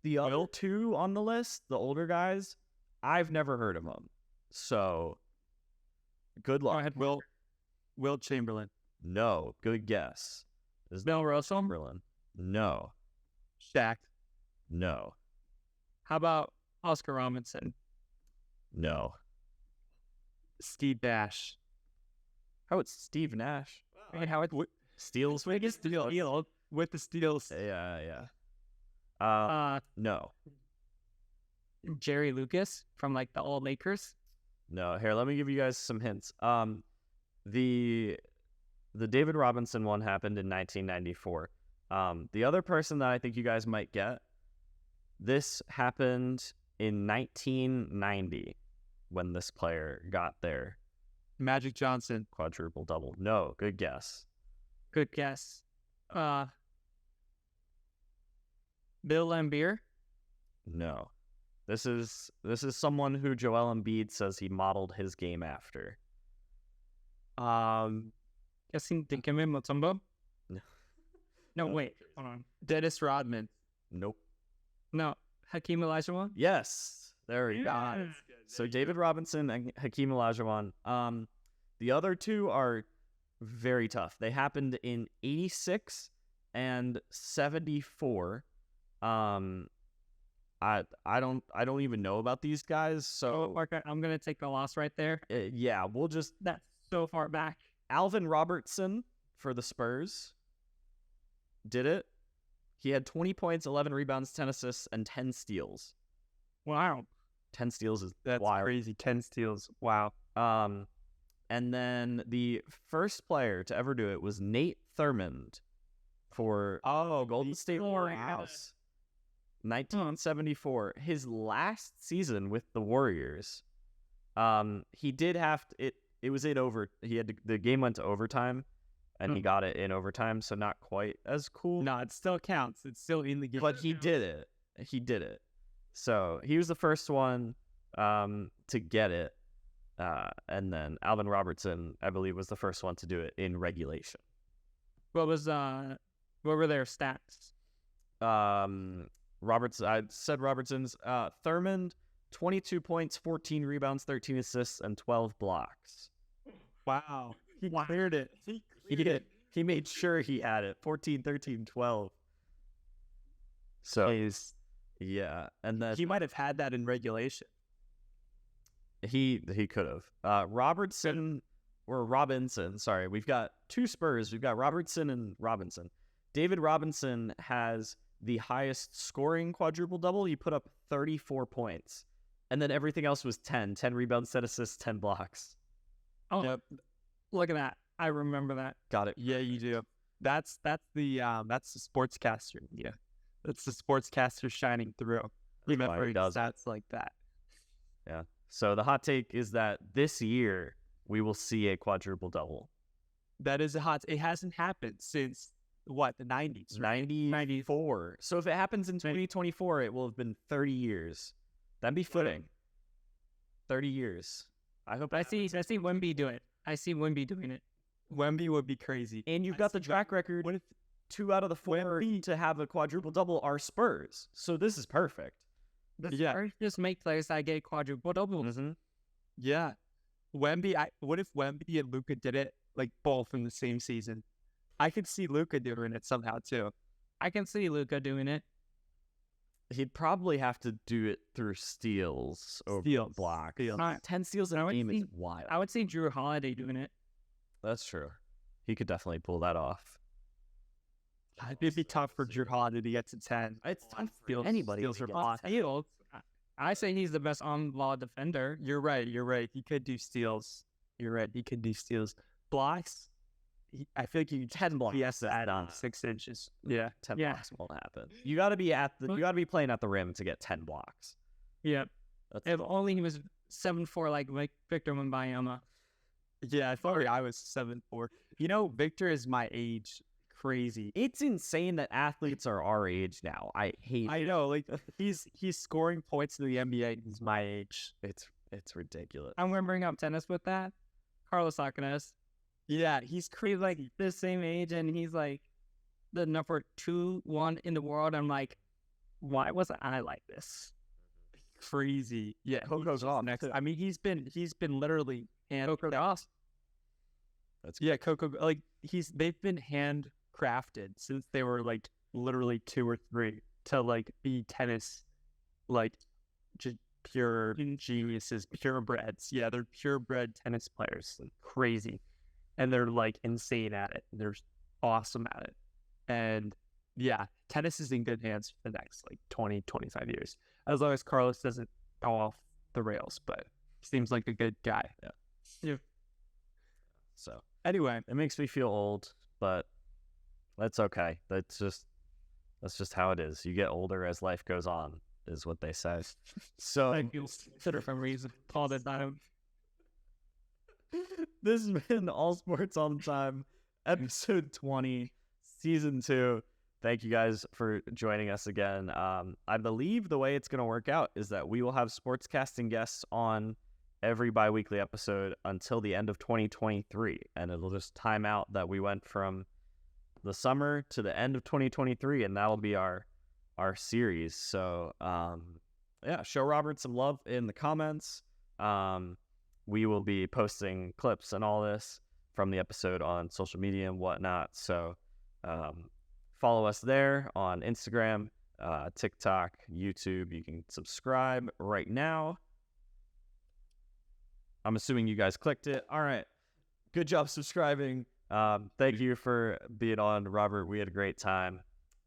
The other two on the list, the older guys, I've never heard of them. So, good Go luck. ahead, Will Chamberlain. No, good guess. Is Bill Russell. Chamberlain? No, Shaq. no, How about Oscar Robinson? no. Steve Nash. How about Steve Nash? Wait, how it Steals? Steal with the steals. Yeah. No. Jerry Lucas from like the old Lakers. No, here, let me give you guys some hints. The David Robinson one happened in 1994. The other person that I think you guys might get, this happened in 1990 when this player got their Magic Johnson. quadruple double. No, good guess. Good guess. Bill Lambier. No. This is someone who Joel Embiid says he modeled his game after. Guessing Dikembe Mutombo. No. No, wait. Hold on. Dennis Rodman. Nope. No. Hakeem Olajuwon. Yes. There we go. Yeah. So David Robinson and Hakeem Olajuwon. The other two are very tough. They happened in 86 and 74. I don't even know about these guys. Oh, So Parker, I'm gonna take the loss right there. yeah, we'll just That's so far back. Alvin Robertson for the Spurs did it. He had 20 points, 11 rebounds, 10 assists, and 10 steals. Wow. 10 steals is That's wild. crazy. 10 steals. Wow. And then the first player to ever do it was Nate Thurmond for Golden State Warriors. 1974. His last season with the Warriors, he did have to, it was in over. He had to, the game went to overtime, and he got it in overtime, so not quite as cool. No, it still counts. It's still in the game. But he did it. He did it. So he was the first one to get it. And then Alvin Robertson, I believe, was the first one to do it in regulation. What were their stats? I said Robertson's. Thurmond, 22 points, 14 rebounds, 13 assists, and 12 blocks. Wow. He cleared it. He did. He made sure he had it. 14, 13, 12. So, yeah. And then He might have had that in regulation. he could have. Robinson, sorry. We've got two Spurs. We've got Robertson and Robinson. David Robinson has the highest scoring quadruple double. He put up 34 points. And then everything else was 10 rebounds, 10 assists, 10 blocks. Oh, Yep. look at that. I remember that. Got it. Yeah, you do. That's the sportscaster. Yeah. That's the sportscaster shining through. Remembering does it. stats like that. Yeah. So the hot take is that this year we will see a quadruple double. That is a hot. It hasn't happened since what, the 90s? Right? 94. So if it happens in 2024, it will have been 30 years. That'd be fitting. 30 years. I hope. I see Wemby do it. I see Wemby doing it. Wemby would be crazy. And you've got the track record. What if 2 out of the 4 to have a quadruple double are Spurs. So this is perfect. Yeah. Or just make players that get quadruple doubles. Mm-hmm. Yeah. Wemby, what if Wemby and Luka did it like both in the same season? I could see Luka doing it somehow too. I can see Luka doing it. He'd probably have to do it through steals or blocks. Steals. 10 steals in I a would game is see- wild. I would see Drew Holiday doing it. That's true. He could definitely pull that off. It'd be tough for Drew Holiday to get to 10. It's tough for Steals- anybody. steals to are get blocks. to Steals. I say he's the best on-ball defender. You're right. He could do steals. You're right. He could do steals. Blocks. I feel like you 10 blocks. he has to add on Nah. 6 inches. Yeah. 10 Yeah. blocks won't happen. You got to be playing at the rim to get 10 blocks. Yep. That's If only he was 7'4" like Victor Wembanyama. Yeah, I thought I was 7'4". You know, Victor is my age. crazy. It's insane that athletes are our age now. I hate. I know, like he's scoring points in the NBA. He's my age. It's ridiculous. I'm gonna bring up tennis with that. Carlos Alcaraz. Yeah, he's He's like the same age, and he's like the number 2-1 in the world. I'm like, why wasn't I like this? crazy. Yeah, Coco's off, next. too. I mean, he's been literally Coco Ross. That's yeah, Coco. Like they've been handcrafted since they were like literally 2 or 3 to like be tennis, like just pure geniuses, purebreds. Yeah, they're purebred tennis players. Like, crazy, and they're like insane at it. They're awesome at it, and yeah, tennis is in good hands for the next like 20, 25 years, as long as Carlos doesn't go off the rails. But he seems like a good guy. Yeah. So Anyway, it makes me feel old, but that's okay. That's just how it is. You get older as life goes on, is what they say. So I feel for some reason all the time. this has been All Sports All the Time, episode 20, season 2. Thank you guys for joining us again. I believe the way it's going to work out is that we will have sportscasting guests on every bi-weekly episode until the end of 2023, and it'll just time out that we went from the summer to the end of 2023, and that'll be our series. So yeah, show Robert some love in the comments. We will be posting clips and all this from the episode on social media and whatnot, so follow us there on Instagram, TikTok, YouTube. You can subscribe right now. I'm assuming you guys clicked it. All right. Good job subscribing. Thank you for being on, Robert. We had a great time.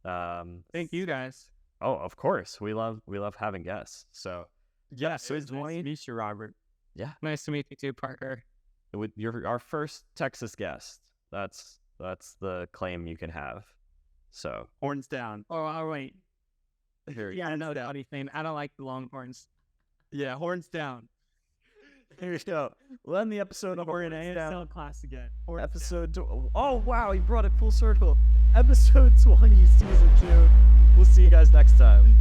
Thank you guys. Oh, of course. We love having guests. So yeah, so it's nice to meet you, Robert. yeah, Nice to meet you too, Parker. you're our first Texas guest. That's the claim you can have. So Horns down. Oh, wait. here, Yeah, I know that funny thing. I don't like the Longhorns. Yeah, horns down. here you go. We'll end the episode of We're in Horns Down. ASL class again. Oh wow, he brought it full circle. Episode 20, season 2. We'll see you guys next time.